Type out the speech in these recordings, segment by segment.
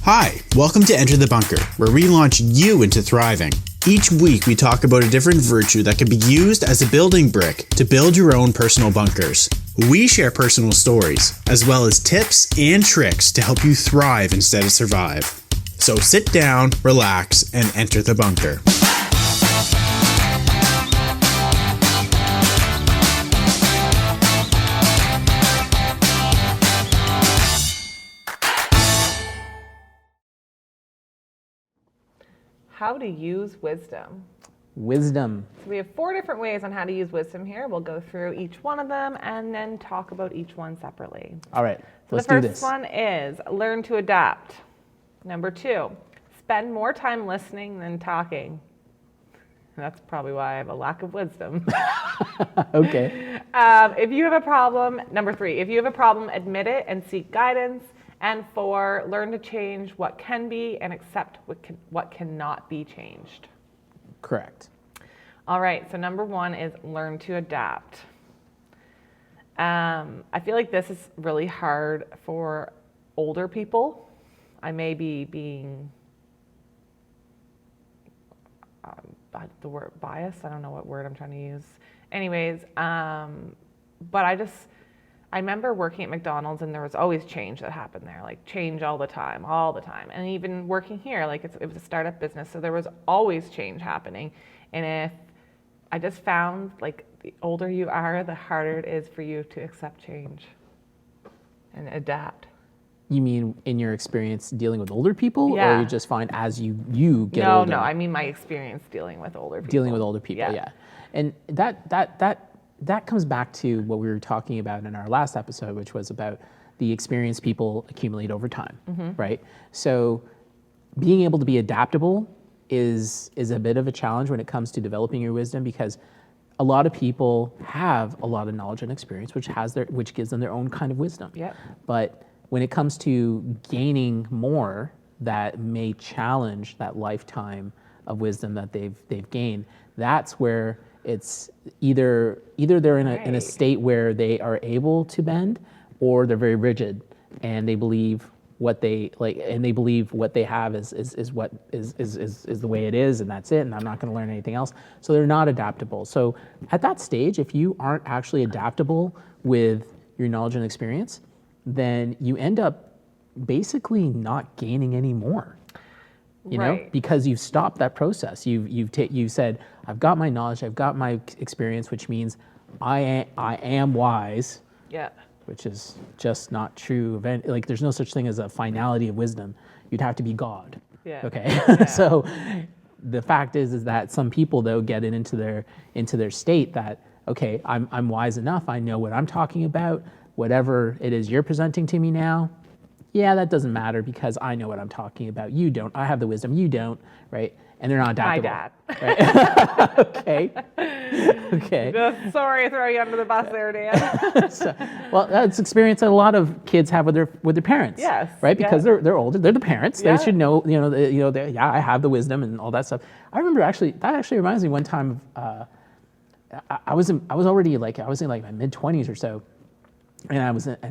Hi, welcome to Enter the Bunker, where we launch you into thriving. Each week we talk about a different virtue that can be used as a building brick to build your own personal bunkers. We share personal stories, as well as tips and tricks to help you thrive instead of survive. So sit down, relax, and enter the bunker. How to use wisdom. Wisdom. So we have 4 different ways on how to use wisdom here. We'll go through each one of them and then talk about each one separately. All right, So let's the do first this. one is learn to adapt. Number 2, spend more time listening than talking. That's probably why I have a lack of wisdom. Okay. If you have a problem, number 3, if you have a problem, admit it and seek guidance. And 4, learn to change what can be and accept what cannot be changed. Correct. All right, so number 1 is learn to adapt. I feel like this is really hard for older people. I may be being the word bias. I don't know what word I'm trying to use. Anyways, but I remember working at McDonald's and there was always change that happened there, like change all the time. And even working here, like it was a startup business, so there was always change happening. And if I just found like the older you are, the harder it is for you to accept change and adapt. You mean in your experience dealing with older people, Yeah. or you just find as you get No, older? no, I mean my experience dealing with older people. Dealing with older people, yeah. And that comes back to what we were talking about in our last episode, which was about the experience people accumulate over time, right? So being able to be adaptable is a bit of a challenge when it comes to developing your wisdom, because a lot of people have a lot of knowledge and experience, which gives them their own kind of wisdom. Yep. But when it comes to gaining more that may challenge that lifetime of wisdom that they've gained, that's where it's either they're in a state where they are able to bend, or they're very rigid and they believe what they like, and they believe what they have is what is the way it is, and that's it, and I'm not going to learn anything else. So they're not adaptable. So at that stage, if you aren't actually adaptable with your knowledge and experience, then you end up basically not gaining any more. You know, because you've stopped that process. You've said, I've got my knowledge, I've got my experience, which means I am wise. Yeah. Which is just not true. Like, there's no such thing as a finality of wisdom. You'd have to be God. Yeah. Okay. Yeah. So the fact is that some people though get it into their state that, okay, I'm wise enough. I know what I'm talking about. Whatever it is you're presenting to me now, yeah, that doesn't matter because I know what I'm talking about. You don't. I have the wisdom. You don't, right? And they're not adaptable. My dad. Right? Okay. Okay. Sorry, I throw you under the bus there, Dan. Well, that's experience that a lot of kids have with their parents. Yes. Right? Because they're older. They're the parents. Yeah. They should know. Yeah, I have the wisdom and all that stuff. I remember that reminds me one time of I was in my mid-20s or so. And I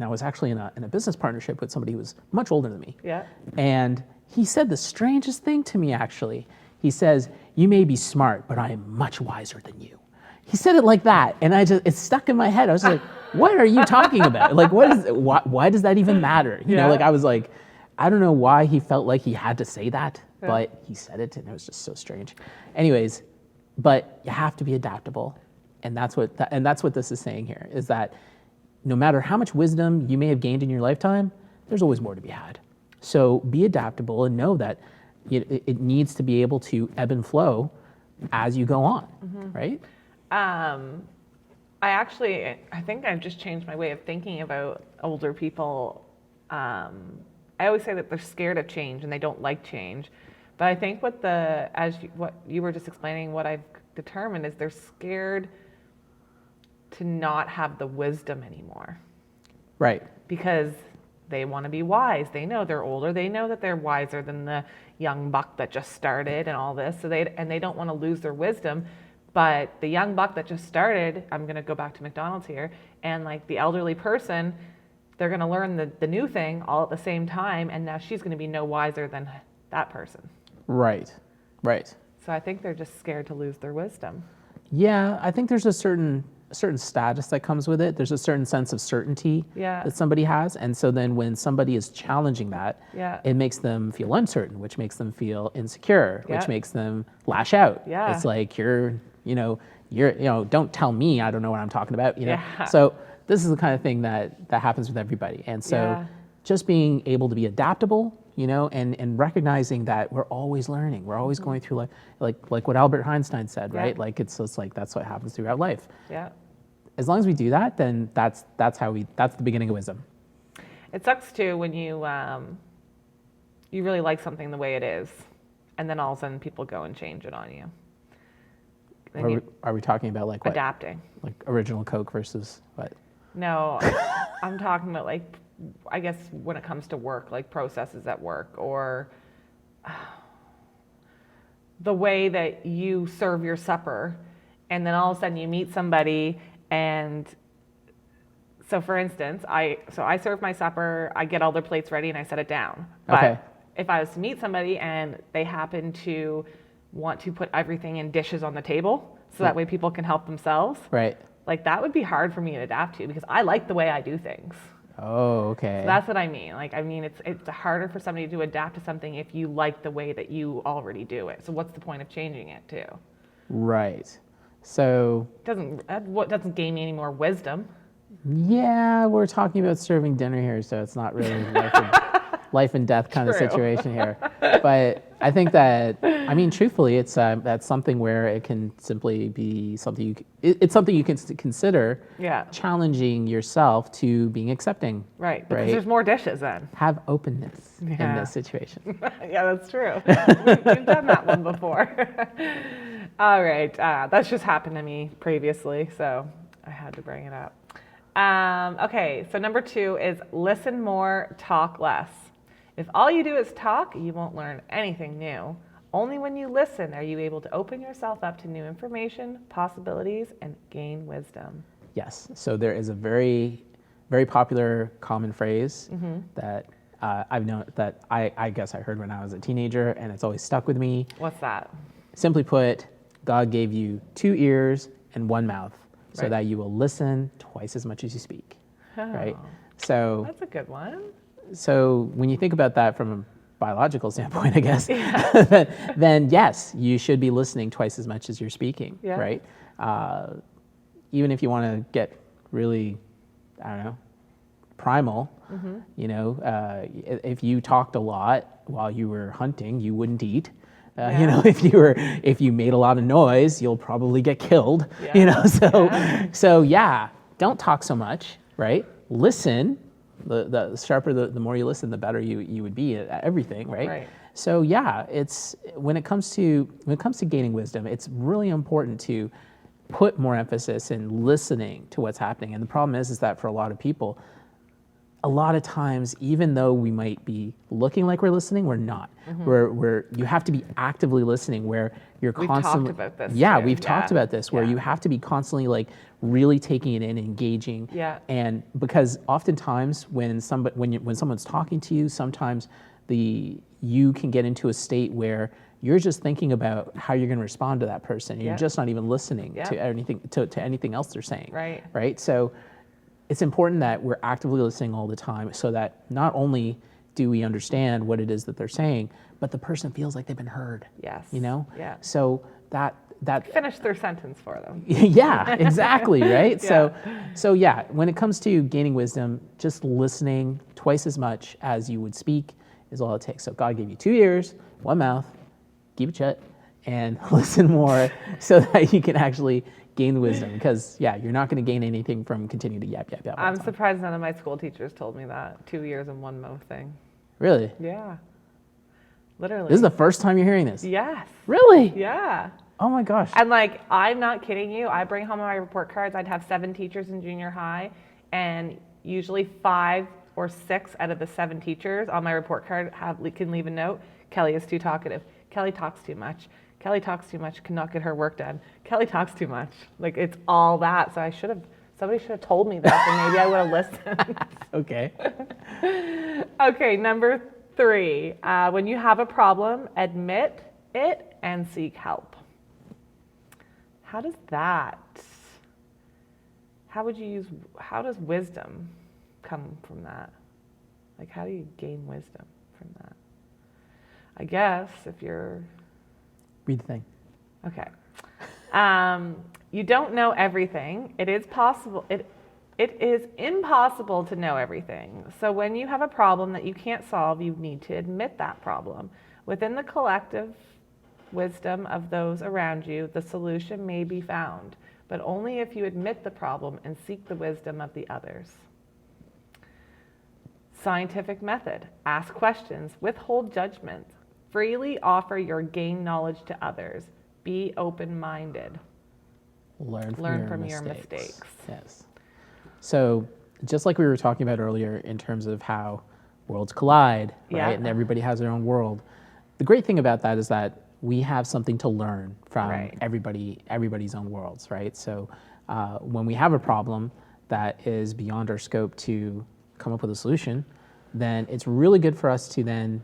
was actually in a business partnership with somebody who was much older than me. Yeah. And he said the strangest thing to me, actually. He says, "You may be smart, but I am much wiser than you." He said it like that, and it stuck in my head. I was like, "What are you talking about? Like, why does that even matter?" You know, like I was like, I don't know why he felt like he had to say that, but he said it, and it was just so strange. Anyways, but you have to be adaptable, and that's what this is saying here, is that no matter how much wisdom you may have gained in your lifetime, there's always more to be had. So be adaptable and know that it needs to be able to ebb and flow as you go on, right? I think I've just changed my way of thinking about older people. I always say that they're scared of change and they don't like change. But I think what you were just explaining, what I've determined is they're scared to not have the wisdom anymore. Right. Because they want to be wise. They know they're older. They know that they're wiser than the young buck that just started and all this. So they don't want to lose their wisdom. But the young buck that just started, I'm going to go back to McDonald's here, and like the elderly person they're going to learn the new thing all at the same time, and now she's going to be no wiser than that person. Right. Right. So I think they're just scared to lose their wisdom. Yeah, I think there's a certain status that comes with it. There's a certain sense of certainty Yeah. that somebody has, and so then when somebody is challenging that, Yeah. it makes them feel uncertain, which makes them feel insecure, Yeah. which makes them lash out. Yeah. It's like don't tell me I don't know what I'm talking about. Yeah. So this is the kind of thing that happens with everybody, and so Yeah. just being able to be adaptable, and recognizing that we're always learning, we're always going through like what Albert Einstein said, Yeah. right? Like it's just like that's what happens throughout life. Yeah. As long as we do that, then that's the beginning of wisdom. It sucks too when you really like something the way it is, and then all of a sudden people go and change it on you. Then Are we talking about like what? adapting. Like original Coke versus what? No, I'm talking about like, I guess when it comes to work, like processes at work, or the way that you serve your supper, and then all of a sudden you meet somebody, and so for instance, I serve my supper, I get all their plates ready, and I set it down. But Okay. if I was to meet somebody and they happen to want to put everything in dishes on the table, so that way people can help themselves, Right. like that would be hard for me to adapt to, because I like the way I do things. Oh, okay. So that's what I mean. Like, I mean, it's harder for somebody to adapt to something if you like the way that you already do it. So what's the point of changing it too? Right. So What doesn't gain me any more wisdom? yeah, we're talking about serving dinner here, so it's not really life and death kind of True. situation here. But I think that, I mean, truthfully, it's that's something where it can simply be something it's something you can consider Yeah. challenging yourself to being accepting. Right. Because Right. there's more dishes then. Have openness in Yeah. this situation. Yeah, that's true. We've done that one before. All right. That's just happened to me previously, so I had to bring it up. Okay, so number 2 is listen more, talk less. If all you do is talk, you won't learn anything new. Only when you listen are you able to open yourself up to new information, possibilities, and gain wisdom. Yes. So there is a very, very popular common phrase that I've known that I guess I heard when I was a teenager, and it's always stuck with me. What's that? Simply put, God gave you 2 ears and 1 mouth so Right. that you will listen twice as much as you speak. Right. So That's a good one. when you think about that from a biological standpoint, I guess, then yes, you should be listening twice as much as you're speaking, Yeah. right? Even if you want to get really, I don't know, primal, if you talked a lot while you were hunting, you wouldn't eat. Yeah. If you made a lot of noise, you'll probably get killed. Yeah. So yeah, don't talk so much, right? Listen. The sharper, the more you listen, the better you would be at everything, right? Right. So yeah, it's when it comes to gaining wisdom, it's really important to put more emphasis in listening to what's happening. And the problem is that for a lot of people, a lot of times, even though we might be looking like we're listening, we're not. You have to be actively listening, where you're We've constantly. talked about this Yeah, too. we've talked Yeah. about this, where Yeah. you have to be constantly like really taking it in, engaging. Yeah. And because oftentimes when someone's talking to you, sometimes you can get into a state where you're just thinking about how you're going to respond to that person. And Yeah. You're just not even listening Yeah. to anything else they're saying. Right. Right. So it's important that we're actively listening all the time, so that not only do we understand what it is that they're saying, but the person feels like they've been heard. Yes. Yeah. Yeah. So that Finish their sentence for them. yeah, exactly, right? Yeah. So yeah, when it comes to gaining wisdom, just listening twice as much as you would speak is all it takes. So God gave you 2 ears, 1 mouth, keep it shut, and listen more so that you can actually gain wisdom. Because yeah, you're not going to gain anything from continuing to yap. all I'm the time. surprised none of my school teachers told me that 2 ears and 1 mouth thing. Really? Yeah. Literally. This is the first time you're hearing this? Yes. Really? Yeah. Oh my gosh. And like, I'm not kidding you. I bring home my report cards. I'd have 7 teachers in junior high, and usually 5 or 6 out of the 7 teachers on my report card can leave a note. Kelly is too talkative. Kelly talks too much. Kelly talks too much, cannot get her work done. Kelly talks too much. Like, it's all that. So somebody should have told me that, and maybe I would have listened. Okay. Okay, number 3. When you have a problem, admit it and seek help. How does that? How does wisdom come from that? Like, how do you gain wisdom from that? I guess if you're... Read the thing. Okay. You don't know everything. It is possible. It is impossible to know everything. So when you have a problem that you can't solve, you need to admit that problem. Within the collective wisdom of those around you, the solution may be found, but only if you admit the problem and seek the wisdom of the others. Scientific method. Ask questions. Withhold judgment. Freely offer your gained knowledge to others. Be open-minded. Learn from your mistakes. Yes. So just like we were talking about earlier in terms of how worlds collide, right? Yeah. And everybody has their own world. The great thing about that is that we have something to learn from Right. everybody's own worlds, right? So when we have a problem that is beyond our scope to come up with a solution, then it's really good for us to then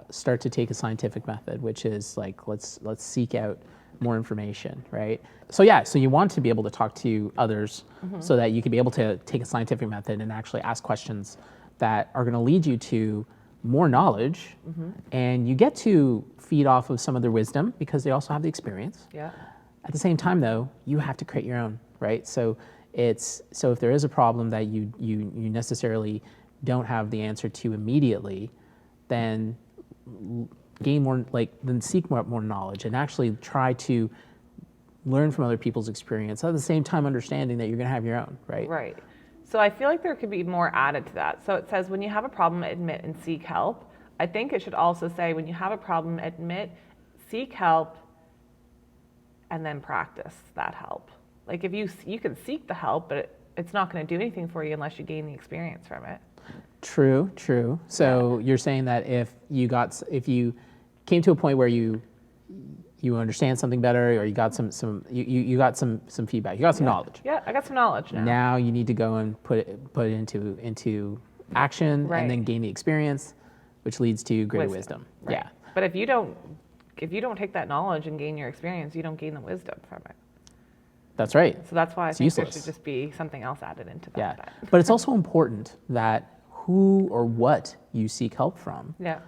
start to take a scientific method, which is like, let's seek out more information, right? So yeah, so you want to be able to talk to others so that you can be able to take a scientific method and actually ask questions that are going to lead you to more knowledge, and you get to feed off of some of their wisdom because they also have the experience. Yeah. At the same time, though, you have to create your own, right? So if there is a problem that you necessarily don't have the answer to immediately, then seek more knowledge and actually try to learn from other people's experience. At the same time, understanding that you're going to have your own, right? Right. So I feel like there could be more added to that. So it says when you have a problem, admit and seek help. I think it should also say when you have a problem, admit, seek help, and then practice that help. Like if you can seek the help, but it's not going to do anything for you unless you gain the experience from it. True. So you're saying that if you came to a point where you understand something better, or you got some feedback, you got some knowledge. Yeah, I got some knowledge now. Now you need to go and put it into action, Right. and then gain the experience, which leads to greater wisdom. Right. Yeah, But if you don't take that knowledge and gain your experience, you don't gain the wisdom from it. that's right. So that's why I It's think there useless. should just be something else added into that. Yeah, but it's also important that who or what you seek help from Yeah.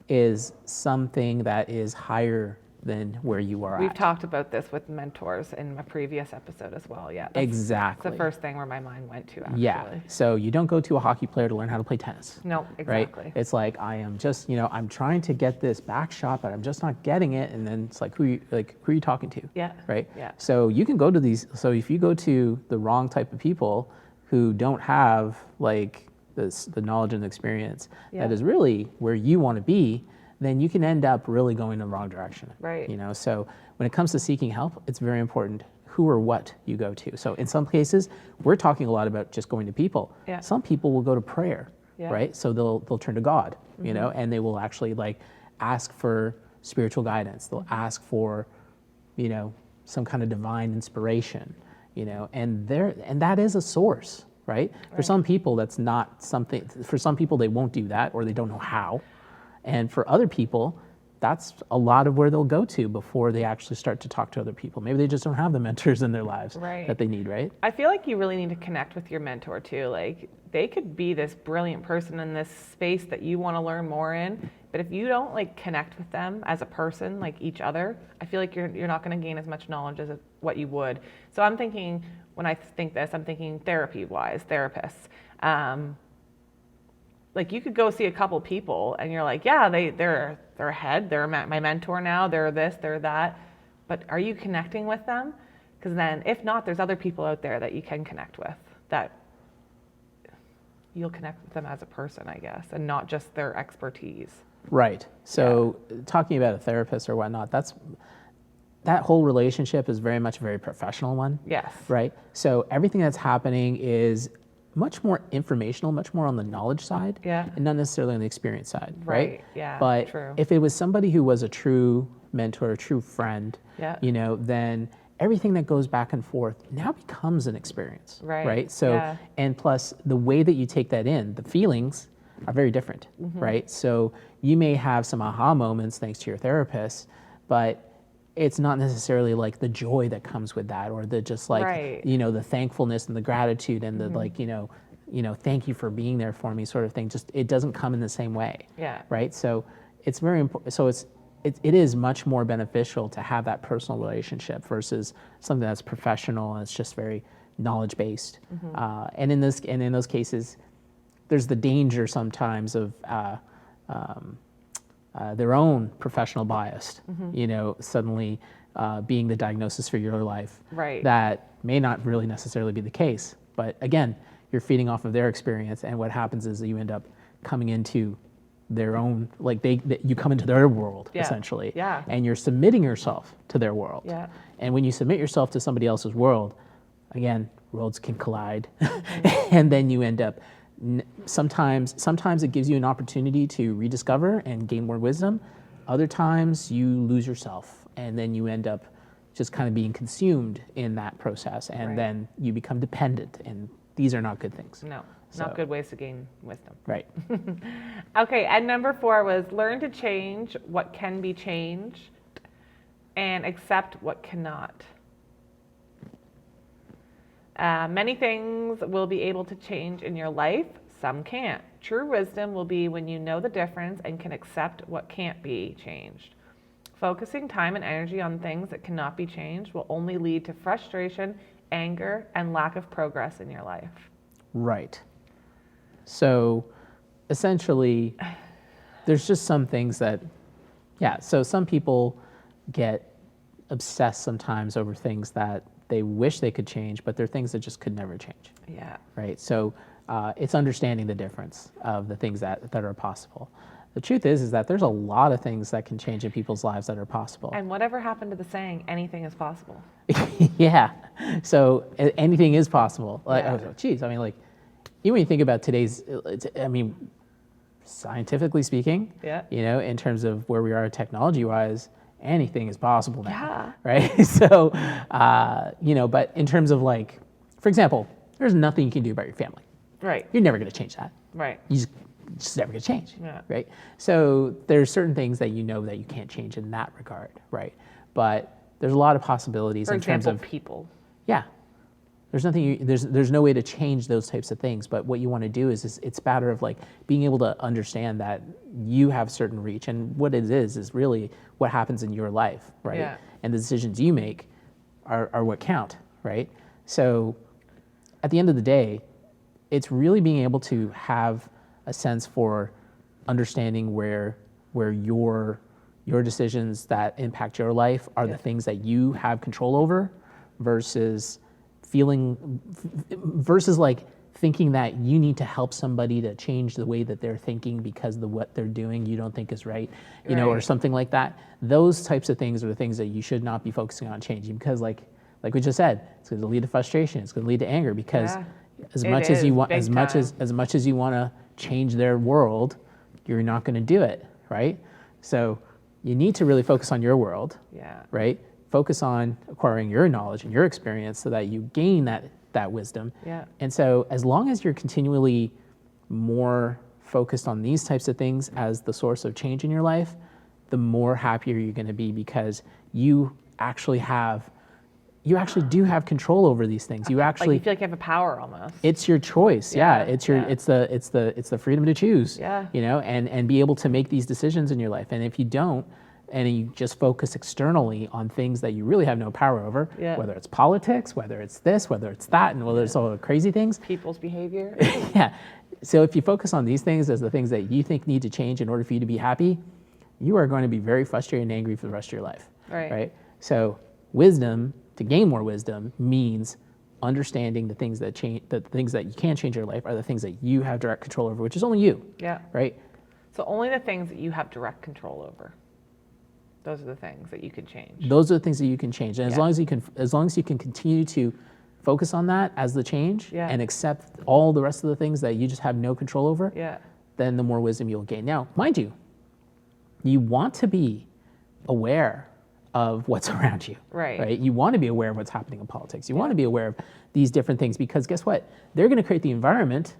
is something that is higher than where you are We've at. talked about this with mentors in a previous episode as well. Yeah. That's Exactly. the first thing where my mind went to, actually. Yeah. So you don't go to a hockey player to learn how to play tennis. No, exactly. Right? It's like I am just, I'm trying to get this back shot, but I'm just not getting it. And then it's like, who are you talking to? Yeah. Right? Yeah. So you can go to these. So if you go to the wrong type of people who don't have like the knowledge and experience Yeah. that is really where you want to be, then you can end up really going in the wrong direction. Right. So when it comes to seeking help, it's very important who or what you go to. So in some cases, we're talking a lot about just going to people. Yeah. Some people will go to prayer, Yeah. right? So they'll turn to God, and they will actually like ask for spiritual guidance. They'll ask for, some kind of divine inspiration, and that is a source, right? For some people, that's not something. For some people, they won't do that, or they don't know how. And for other people, that's a lot of where they'll go to before they actually start to talk to other people. Maybe they just don't have the mentors in their lives Right. that they need, right? I feel like you really need to connect with your mentor too. Like they could be this brilliant person in this space that you want to learn more in, but if you don't like connect with them as a person, like each other, I feel like you're not going to gain as much knowledge as what you would. So I'm thinking, when I think this, I'm thinking therapy-wise, therapists. Like you could go see a couple people and you're like, yeah, they're ahead, they're my mentor now, they're this, they're that. But are you connecting with them? Because then if not, there's other people out there that you can connect with, that you'll connect with them as a person, I guess, and not just their expertise. Right. So talking about a therapist or whatnot, that whole relationship is very much a very professional one. Yes. Right. So everything that's happening is much more informational, much more on the knowledge side, Yeah. and not necessarily on the experience side, right? Right, yeah, But true. if it was somebody who was a true mentor, a true friend, Yeah. then everything that goes back and forth now becomes an experience, Right. So, Yeah. and plus the way that you take that in, the feelings are very different, right? So you may have some aha moments thanks to your therapist, but it's not necessarily like the joy that comes with that, or the just like, Right. the thankfulness and the gratitude and the like, thank you for being there for me sort of thing. Just, it doesn't come in the same way. Yeah. Right. So it's very important. So it is much more beneficial to have that personal relationship versus something that's professional and it's just very knowledge based. And in those cases, there's the danger sometimes of their own professional bias, suddenly being the diagnosis for your life. Right. That may not really necessarily be the case. But again, you're feeding off of their experience, and what happens is that you end up coming into their own, like you come into their world, Yeah. essentially. Yeah. And you're submitting yourself to their world. Yeah. And when you submit yourself to somebody else's world, again, worlds can collide. And then you end up, sometimes it gives you an opportunity to rediscover and gain more wisdom. Other times you lose yourself, and then you end up just kind of being consumed in that process, and Right. then you become dependent, and these are not good things. No, So- not good ways to gain wisdom. Right. Okay, and number 4 was learn to change what can be changed and accept what cannot. Many things will be able to change in your life, some can't. True wisdom will be when you know the difference and can accept what can't be changed. Focusing time and energy on things that cannot be changed will only lead to frustration, anger, and lack of progress in your life. Right. So essentially, there's just some things that, so some people get obsessed sometimes over things that they wish they could change, but they're things that just could never change, Yeah. right? So it's understanding the difference of the things that are possible. The truth is that there's a lot of things that can change in people's lives that are possible. And whatever happened to the saying, anything is possible? Yeah. So anything is possible. Like, Yeah. geez, I mean, like, even when you think about today's, scientifically speaking, Yeah. in terms of where we are technology-wise, anything is possible now, Yeah. right? So, but in terms of like, for example, there's nothing you can do about your family. Right. You're never going to change that. Right. You just never going to change, Yeah. right? So there's certain things that that you can't change in that regard, right? But there's a lot of possibilities For in terms example, of people. yeah. There's nothing. There's no way to change those types of things. But what you want to do is it's a matter of like being able to understand that you have certain reach, and what it is really what happens in your life, right? Yeah. And the decisions you make are what count, right? So at the end of the day, it's really being able to have a sense for understanding where your decisions that impact your life are the things that you have control over versus like thinking that you need to help somebody to change the way that they're thinking because what they're doing you don't think is right, or Right. something like that. Those types of things are the things that you should not be focusing on changing because like we just said, it's going to lead to frustration, it's going to lead to anger because Yeah. as It much as you is, want big as much as you want to change their world, you're not going to do it, right? So you need to really focus on your world, Yeah. right? Focus on acquiring your knowledge and your experience so that you gain that wisdom. Yeah. And so as long as you're continually more focused on these types of things as the source of change in your life, the more happier you're going to be because you actually do have control over these things. You Like actually you feel like you have a power almost. it's your choice. Yeah. Yeah, It's your yeah. it's the freedom to choose. Yeah. And be able to make these decisions in your life. And if you don't, and you just focus externally on things that you really have no power over, Yeah. whether it's politics, whether it's this, whether it's that, and whether it's all the crazy things. People's behavior. Yeah. So if you focus on these things as the things that you think need to change in order for you to be happy, you are going to be very frustrated and angry for the rest of your life. Right. Right. So wisdom, to gain more wisdom, means understanding the things that change, the things that you can change in your life are the things that you have direct control over, which is only you. Yeah. Right. So only the things that you have direct control over. Those are the things that you can change. Those are the things that you can change, and as Yeah. long as you can continue to focus on that as the change Yeah. and accept all the rest of the things that you just have no control over, Yeah. then the more wisdom you'll gain. Now, mind you, you want to be aware of what's around you. Right. You want to be aware of what's happening in politics. You want to be aware of these different things because guess what? They're going to create the environment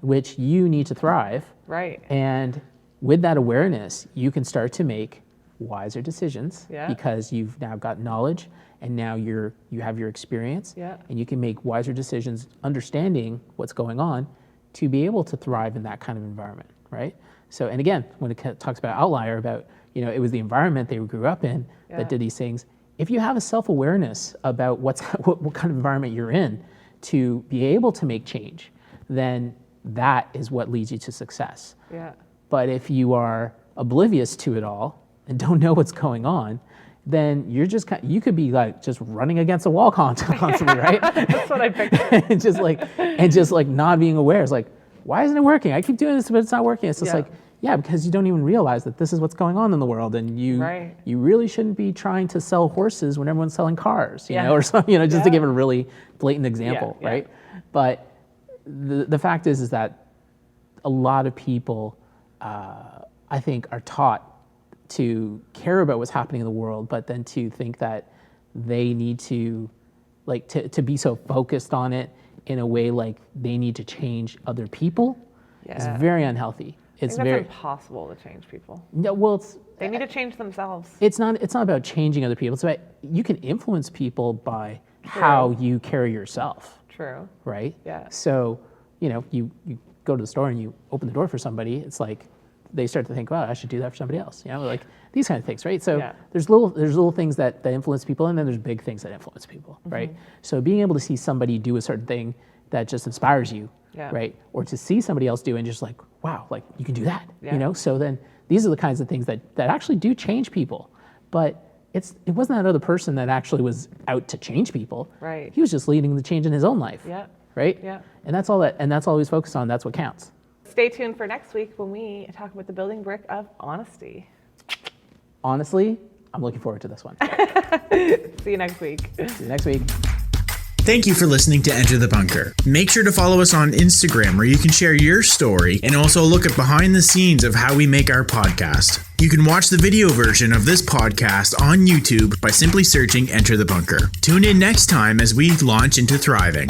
which you need to thrive. Right. And with that awareness, you can start to make wiser decisions because you've now got knowledge and now you have your experience and you can make wiser decisions understanding what's going on to be able to thrive in that kind of environment, right? So, and again, when it talks about outlier, about, it was the environment they grew up in that did these things. If you have a self-awareness about what kind of environment you're in to be able to make change, then that is what leads you to success. Yeah. But if you are oblivious to it all and don't know what's going on, then you're just you could be like just running against a wall constantly, right? That's what I picture. and just like not being aware. It's like, why isn't it working? I keep doing this, but it's not working. It's just like, because you don't even realize that this is what's going on in the world, and you really shouldn't be trying to sell horses when everyone's selling cars, you know, or something, just to give a really blatant example, right? But the fact is that a lot of people, I think, are taught to care about what's happening in the world, but then to think that they need to, like, to be so focused on it in a way like they need to change other people is very unhealthy. It's very impossible to change people. No, well, they need to change themselves. It's not about changing other people. It's about, you can influence people by how you carry yourself. True. Right? Yeah. So, you go to the store and you open the door for somebody, it's like they start to think, wow, I should do that for somebody else. Like these kind of things, right? So there's little things that influence people, and then there's big things that influence people, right? So being able to see somebody do a certain thing that just inspires you, right? Or to see somebody else do and just like, wow, like you can do that, So then these are the kinds of things that actually do change people. But it wasn't that other person that actually was out to change people. Right. He was just leading the change in his own life. Yeah. Right? Yeah. And that's all he's focused on. That's what counts. Stay tuned for next week when we talk about the building brick of honesty. Honestly, I'm looking forward to this one. See you next week. See you next week. Thank you for listening to Enter the Bunker. Make sure to follow us on Instagram where you can share your story and also look at behind the scenes of how we make our podcast. You can watch the video version of this podcast on YouTube by simply searching Enter the Bunker. Tune in next time as we launch into thriving.